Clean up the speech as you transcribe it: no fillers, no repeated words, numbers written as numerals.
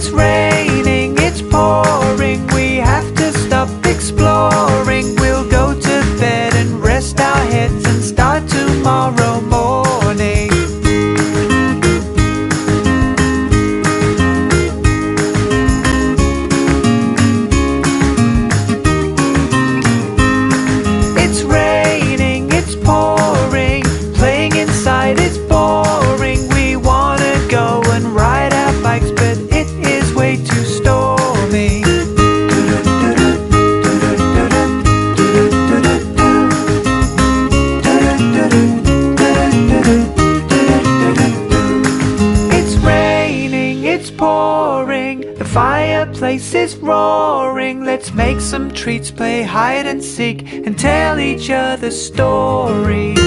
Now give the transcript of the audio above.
It's raining, it's pouring, we have to stop exploring. We'll go to bed and rest our heads and start tomorrow morning. It's raining, it's pouring, playing inside is boring. We wanna go and ride our bikes, but it is way too stormy. It's raining, it's pouring, the fireplace is roaring. Let's make some treats, play hide and seek, and tell each other stories.